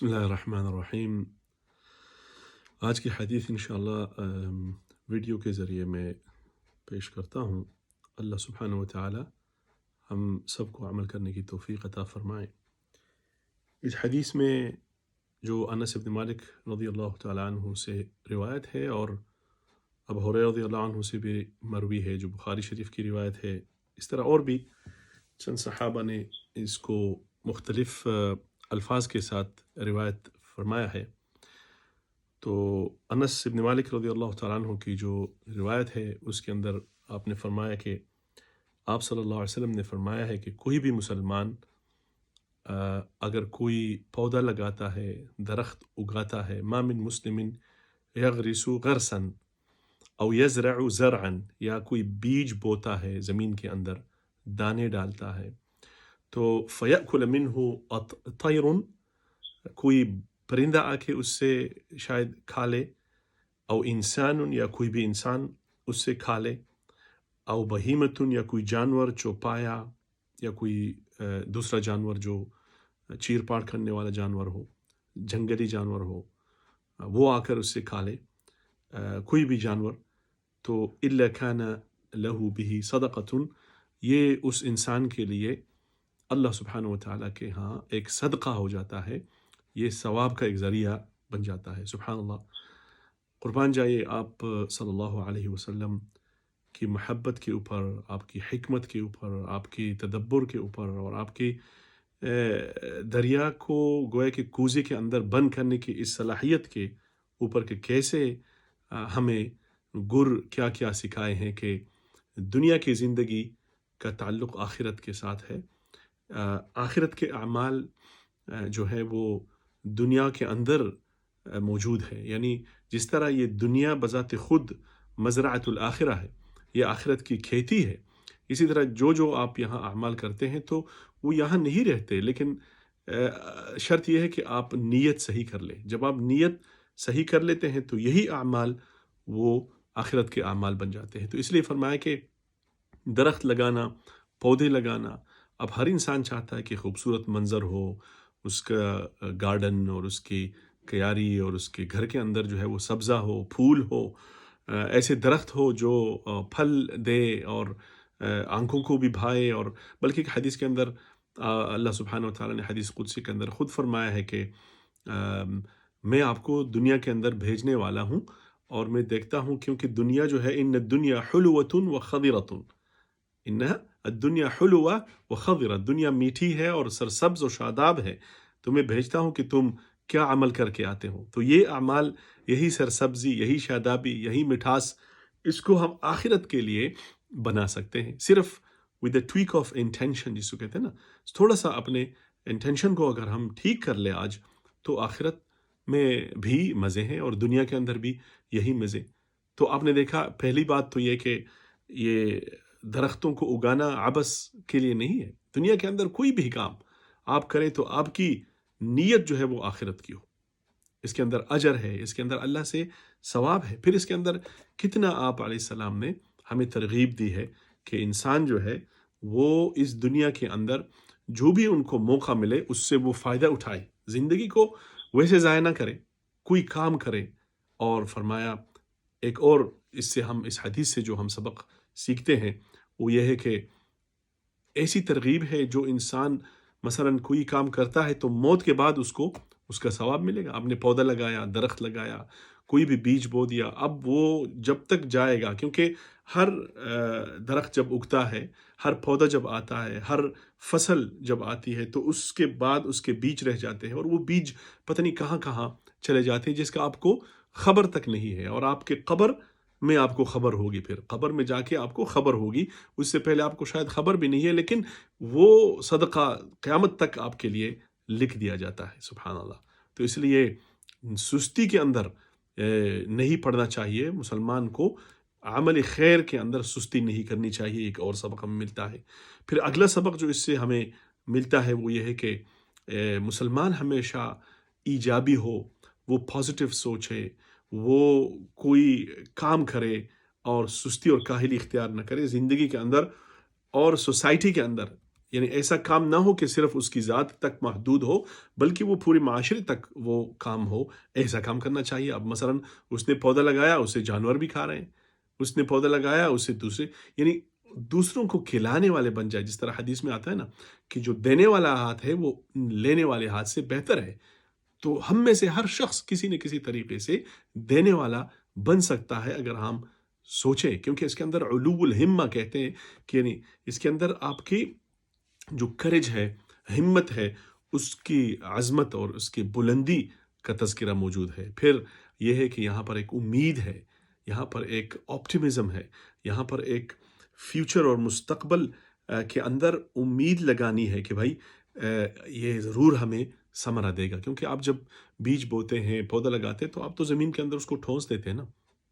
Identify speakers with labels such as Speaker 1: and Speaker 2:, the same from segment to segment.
Speaker 1: بسم اللہ الرحمن الرحیم۔ آج کی حدیث انشاءاللہ ویڈیو کے ذریعے میں پیش کرتا ہوں۔ اللہ سبحانہ و تعالی ہم سب کو عمل کرنے کی توفیق عطا فرمائے۔ اس حدیث میں جو انس بن مالک رضی اللہ تعالیٰ عنہ سے روایت ہے اور ابو ہریرہ رضی اللہ عنہ سے بھی مروی ہے جو بخاری شریف کی روایت ہے، اس طرح اور بھی چند صحابہ نے اس کو مختلف الفاظ کے ساتھ روایت فرمایا ہے۔ تو انس بن مالک رضی اللہ تعالیٰ عنہ کی جو روایت ہے اس کے اندر آپ نے فرمایا کہ آپ صلی اللہ علیہ وسلم نے فرمایا ہے کہ کوئی بھی مسلمان اگر کوئی پودا لگاتا ہے، درخت اگاتا ہے، ما من مسلم یغرس غرسا او یزرع زرعا، یا کوئی بیج بوتا ہے زمین کے اندر، دانے ڈالتا ہے، تو فیأکل منہ طیر، کوئی پرندہ آ کے اس سے شاید کھا لے، او انسان، یا کوئی بھی انسان اس سے کھا لے، او بہیمت، یا کوئی جانور چوپایا یا کوئی دوسرا جانور جو چیر پاڑ کرنے والا جانور ہو، جنگلی جانور ہو، وہ آ کر اس سے کھا لے، کوئی بھی جانور، تو الا کان لہ بہ صدقۃ، یہ اس انسان کے لیے اللہ سبحانہ و تعالیٰ کے ہاں ایک صدقہ ہو جاتا ہے، یہ ثواب کا ایک ذریعہ بن جاتا ہے۔ سبحان اللہ، قربان جائیے آپ صلی اللہ علیہ وسلم کی محبت کے اوپر، آپ کی حکمت کے اوپر، آپ کی تدبر کے اوپر، اور آپ کی دریا کو گویا کہ کوزے کے اندر بند کرنے کی اس صلاحیت کے اوپر کہ کیسے ہمیں گر کیا کیا سکھائے ہیں کہ دنیا کی زندگی کا تعلق آخرت کے ساتھ ہے۔ آخرت کے اعمال جو ہے وہ دنیا کے اندر موجود ہے، یعنی جس طرح یہ دنیا بذات خود مزرعۃ الآخرہ ہے، یہ آخرت کی کھیتی ہے، اسی طرح جو آپ یہاں اعمال کرتے ہیں تو وہ یہاں نہیں رہتے، لیکن شرط یہ ہے کہ آپ نیت صحیح کر لیں۔ جب آپ نیت صحیح کر لیتے ہیں تو یہی اعمال وہ آخرت کے اعمال بن جاتے ہیں۔ تو اس لیے فرمایا کہ درخت لگانا، پودے لگانا، اب ہر انسان چاہتا ہے کہ خوبصورت منظر ہو، اس کا گارڈن اور اس کی کیاری اور اس کے گھر کے اندر جو ہے وہ سبزہ ہو، پھول ہو، ایسے درخت ہو جو پھل دے اور آنکھوں کو بھی بھائے، اور بلکہ ایک حدیث کے اندر اللہ سبحانہ و تعالیٰ نے حدیث قدسی کے اندر خود فرمایا ہے کہ میں آپ کو دنیا کے اندر بھیجنے والا ہوں، اور میں دیکھتا ہوں کیونکہ دنیا جو ہے ان الدنیا حلوۃ و خضرۃ، انہا الدنیا حلوہ و خضرہ، دنیا میٹھی ہے اور سرسبز و شاداب ہے، تو میں بھیجتا ہوں کہ تم کیا عمل کر کے آتے ہو۔ تو یہ اعمال، یہی سرسبزی، یہی شادابی، یہی مٹھاس، اس کو ہم آخرت کے لیے بنا سکتے ہیں، صرف with a tweak of intention، جس کو کہتے ہیں نا، تھوڑا سا اپنے انٹینشن کو اگر ہم ٹھیک کر لیں آج، تو آخرت میں بھی مزے ہیں اور دنیا کے اندر بھی یہی مزے۔ تو آپ نے دیکھا، پہلی بات تو یہ کہ یہ درختوں کو اگانا عبث کے لیے نہیں ہے، دنیا کے اندر کوئی بھی کام آپ کریں تو آپ کی نیت جو ہے وہ آخرت کی ہو، اس کے اندر اجر ہے، اس کے اندر اللہ سے ثواب ہے۔ پھر اس کے اندر کتنا آپ علیہ السلام نے ہمیں ترغیب دی ہے کہ انسان جو ہے وہ اس دنیا کے اندر جو بھی ان کو موقع ملے اس سے وہ فائدہ اٹھائے، زندگی کو ویسے ضائع نہ کرے، کوئی کام کرے۔ اور فرمایا ایک اور اس سے ہم، اس حدیث سے جو ہم سبق سیکھتے ہیں وہ یہ ہے کہ ایسی ترغیب ہے جو انسان مثلا کوئی کام کرتا ہے تو موت کے بعد اس کو اس کا ثواب ملے گا۔ آپ نے پودا لگایا، درخت لگایا، کوئی بھی بیج بو دیا، اب وہ جب تک جائے گا، کیونکہ ہر درخت جب اگتا ہے، ہر پودا جب آتا ہے، ہر فصل جب آتی ہے تو اس کے بعد اس کے بیج رہ جاتے ہیں، اور وہ بیج پتہ نہیں کہاں کہاں چلے جاتے ہیں جس کا آپ کو خبر تک نہیں ہے، اور آپ کے قبر میں آپ کو خبر ہوگی، پھر قبر میں جا کے آپ کو خبر ہوگی، اس سے پہلے آپ کو شاید خبر بھی نہیں ہے، لیکن وہ صدقہ قیامت تک آپ کے لیے لکھ دیا جاتا ہے۔ سبحان اللہ۔ تو اس لیے سستی کے اندر نہیں پڑنا چاہیے مسلمان کو، عمل خیر کے اندر سستی نہیں کرنی چاہیے، ایک اور سبق ہمیں ملتا ہے۔ پھر اگلا سبق جو اس سے ہمیں ملتا ہے وہ یہ ہے کہ مسلمان ہمیشہ ایجابی ہو، وہ پازیٹیو سوچے، وہ کوئی کام کرے اور سستی اور کاہلی اختیار نہ کرے، زندگی کے اندر اور سوسائٹی کے اندر یعنی ایسا کام نہ ہو کہ صرف اس کی ذات تک محدود ہو، بلکہ وہ پورے معاشرے تک وہ کام ہو، ایسا کام کرنا چاہیے۔ اب مثلا اس نے پودا لگایا، اسے جانور بھی کھا رہے ہیں، اس نے پودا لگایا، اسے دوسرے، یعنی دوسروں کو کھلانے والے بن جائے، جس طرح حدیث میں آتا ہے نا کہ جو دینے والا ہاتھ ہے وہ لینے والے ہاتھ سے بہتر ہے۔ تو ہم میں سے ہر شخص کسی نہ کسی طریقے سے دینے والا بن سکتا ہے اگر ہم سوچیں، کیونکہ اس کے اندر علو الہمہ کہتے ہیں کہ یعنی اس کے اندر آپ کی جو کرج ہے، ہمت ہے، اس کی عظمت اور اس کی بلندی کا تذکرہ موجود ہے۔ پھر یہ ہے کہ یہاں پر ایک امید ہے، یہاں پر ایک آپٹیمزم ہے، یہاں پر ایک فیوچر اور مستقبل کے اندر امید لگانی ہے کہ بھائی یہ ضرور ہمیں ثمرہ دے گا، کیونکہ آپ جب بیج بوتے ہیں، پودا لگاتے ہیں، تو آپ تو زمین کے اندر اس کو ٹھونس دیتے ہیں نا،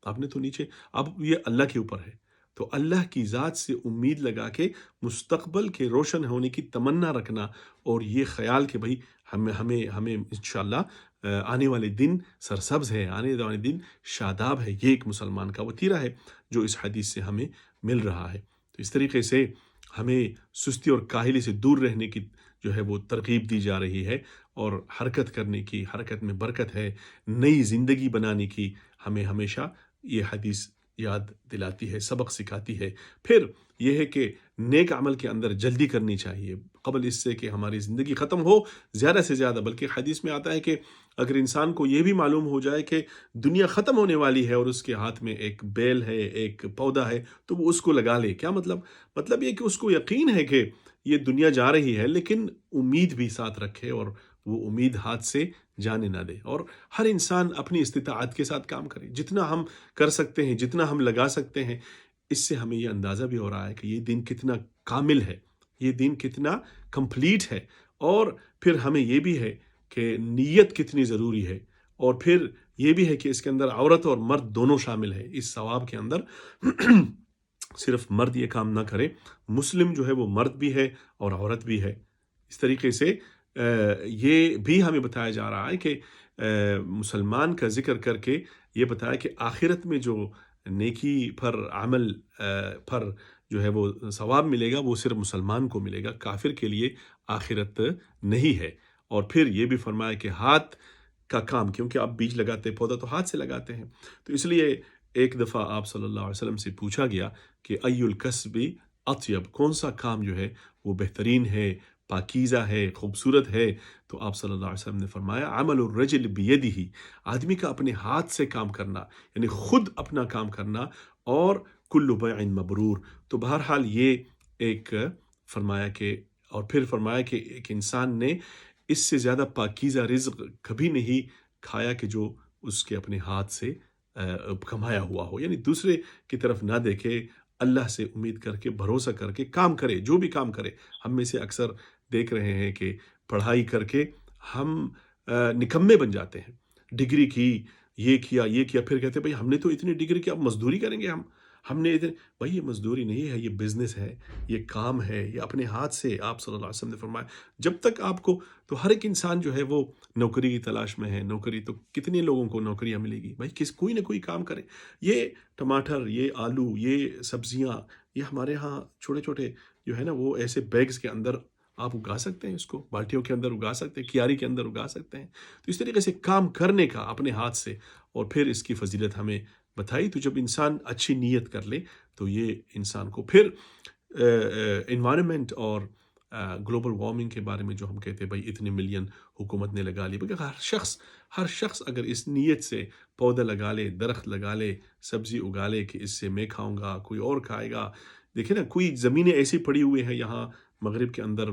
Speaker 1: آپ نے تو نیچے، اب یہ اللہ کے اوپر ہے، تو اللہ کی ذات سے امید لگا کے مستقبل کے روشن ہونے کی تمنا رکھنا، اور یہ خیال کہ بھائی ہمیں انشاءاللہ آنے والے دن سرسبز ہے، آنے والے دن شاداب ہے، یہ ایک مسلمان کا وتیرہ ہے جو اس حدیث سے ہمیں مل رہا ہے۔ تو اس طریقے سے ہمیں سستی اور کاہلی سے دور رہنے کی جو ہے وہ ترغیب دی جا رہی ہے، اور حرکت کرنے کی، حرکت میں برکت ہے، نئی زندگی بنانے کی ہمیں ہمیشہ یہ حدیث یاد دلاتی ہے، سبق سکھاتی ہے۔ پھر یہ ہے کہ نیک عمل کے اندر جلدی کرنی چاہیے قبل اس سے کہ ہماری زندگی ختم ہو زیادہ سے زیادہ، بلکہ حدیث میں آتا ہے کہ اگر انسان کو یہ بھی معلوم ہو جائے کہ دنیا ختم ہونے والی ہے اور اس کے ہاتھ میں ایک بیل ہے، ایک پودا ہے، تو وہ اس کو لگا لے۔ کیا مطلب یہ کہ اس کو یقین ہے کہ یہ دنیا جا رہی ہے، لیکن امید بھی ساتھ رکھے اور وہ امید ہاتھ سے جانے نہ دے، اور ہر انسان اپنی استطاعت کے ساتھ کام کرے، جتنا ہم کر سکتے ہیں، جتنا ہم لگا سکتے ہیں۔ اس سے ہمیں یہ اندازہ بھی ہو رہا ہے کہ یہ دین کتنا کامل ہے، یہ دین کتنا کمپلیٹ ہے، اور پھر ہمیں یہ بھی ہے کہ نیت کتنی ضروری ہے، اور پھر یہ بھی ہے کہ اس کے اندر عورت اور مرد دونوں شامل ہے اس ثواب کے اندر۔ صرف مرد یہ کام نہ کرے، مسلم جو ہے وہ مرد بھی ہے اور عورت بھی ہے۔ اس طریقے سے یہ بھی ہمیں بتایا جا رہا ہے کہ مسلمان کا ذکر کر کے یہ بتایا کہ آخرت میں جو نیکی پر عمل پر جو ہے وہ ثواب ملے گا، وہ صرف مسلمان کو ملے گا، کافر کے لیے آخرت نہیں ہے۔ اور پھر یہ بھی فرمایا کہ ہاتھ کا کام، کیونکہ آپ بیج لگاتے پودا تو ہاتھ سے لگاتے ہیں، تو اس لیے ایک دفعہ آپ صلی اللہ علیہ وسلم سے پوچھا گیا کہ ای الکسب اطیب، کون سا کام جو ہے وہ بہترین ہے، پاکیزہ ہے، خوبصورت ہے؟ تو آپ صلی اللہ علیہ وسلم نے فرمایا عمل الرجل بیدہ، آدمی کا اپنے ہاتھ سے کام کرنا، یعنی خود اپنا کام کرنا، اور کل بیع مبرور۔ تو بہرحال یہ ایک فرمایا کہ، اور پھر فرمایا کہ ایک انسان نے اس سے زیادہ پاکیزہ رزق کبھی نہیں کھایا کہ جو اس کے اپنے ہاتھ سے کمایا ہوا ہو، یعنی دوسرے کی طرف نہ دیکھے، اللہ سے امید کر کے، بھروسہ کر کے کام کرے، جو بھی کام کرے۔ ہم میں سے اکثر دیکھ رہے ہیں کہ پڑھائی کر کے ہم نکمے بن جاتے ہیں، ڈگری کی، یہ کیا، پھر کہتے ہیں بھائی ہم نے تو اتنی ڈگری کی، اب مزدوری کریں گے ہم نے اتنے، بھائی یہ مزدوری نہیں ہے، یہ بزنس ہے، یہ کام ہے، یہ اپنے ہاتھ سے۔ آپ صلی اللہ علیہ وسلم نے فرمایا جب تک آپ کو، تو ہر ایک انسان جو ہے وہ نوکری کی تلاش میں ہے، نوکری تو کتنے لوگوں کو نوکریاں ملے گی، بھائی کوئی نہ کوئی کام کرے۔ یہ ٹماٹر، یہ آلو، یہ سبزیاں، یہ ہمارے ہاں چھوٹے چھوٹے جو ہے نا وہ ایسے بیگز کے اندر آپ اگا سکتے ہیں، اس کو بالٹیوں کے اندر اگا سکتے ہیں، کیاری کے اندر اگا سکتے ہیں۔ تو اس طریقے سے کام کرنے کا اپنے ہاتھ سے، اور پھر اس کی فضیلت ہمیں بتائی۔ تو جب انسان اچھی نیت کر لے تو یہ انسان کو پھر انوائرمنٹ اور گلوبل وارمنگ کے بارے میں جو ہم کہتے ہیں بھائی اتنے ملین حکومت نے لگا لی، بلکہ ہر شخص اگر اس نیت سے پودا لگا لے، درخت لگا لے، سبزی اگا لے کہ اس سے میں کھاؤں گا، کوئی اور کھائے گا۔ دیکھیں نا، کوئی زمینیں ایسی پڑی ہوئی ہیں یہاں مغرب کے اندر،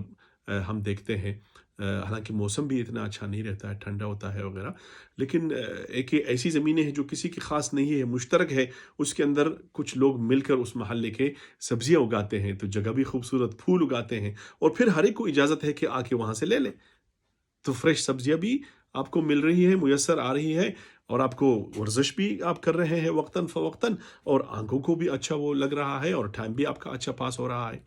Speaker 1: ہم دیکھتے ہیں، حالانکہ موسم بھی اتنا اچھا نہیں رہتا ہے، ٹھنڈا ہوتا ہے وغیرہ، لیکن ایک ایسی زمینیں ہیں جو کسی کی خاص نہیں ہے، مشترک ہے، اس کے اندر کچھ لوگ مل کر اس محلے کے سبزیاں اگاتے ہیں، تو جگہ بھی خوبصورت، پھول اگاتے ہیں، اور پھر ہر ایک کو اجازت ہے کہ آ کے وہاں سے لے لیں، تو فریش سبزیاں بھی آپ کو مل رہی ہے، میسر آ رہی ہے، اور آپ کو ورزش بھی آپ کر رہے ہیں وقتاً فوقتاً، اور آنکھوں کو بھی اچھا وہ لگ رہا ہے، اور ٹائم بھی آپ کا اچھا پاس ہو رہا ہے۔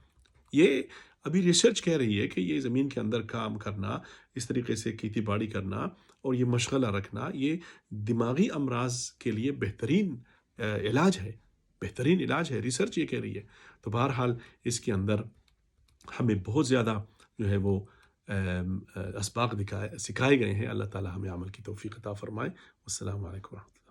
Speaker 1: یہ ابھی ریسرچ کہہ رہی ہے کہ یہ زمین کے اندر کام کرنا، اس طریقے سے کھیتی باڑی کرنا اور یہ مشغلہ رکھنا، یہ دماغی امراض کے لیے بہترین علاج ہے، بہترین علاج ہے، ریسرچ یہ کہہ رہی ہے۔ تو بہرحال اس کے اندر ہمیں بہت زیادہ جو ہے وہ اسباق سکھائے گئے ہیں. اللہ تعالیٰ ہمیں عمل کی توفیق عطا فرمائے. والسلام علیکم ورحمۃ اللہ.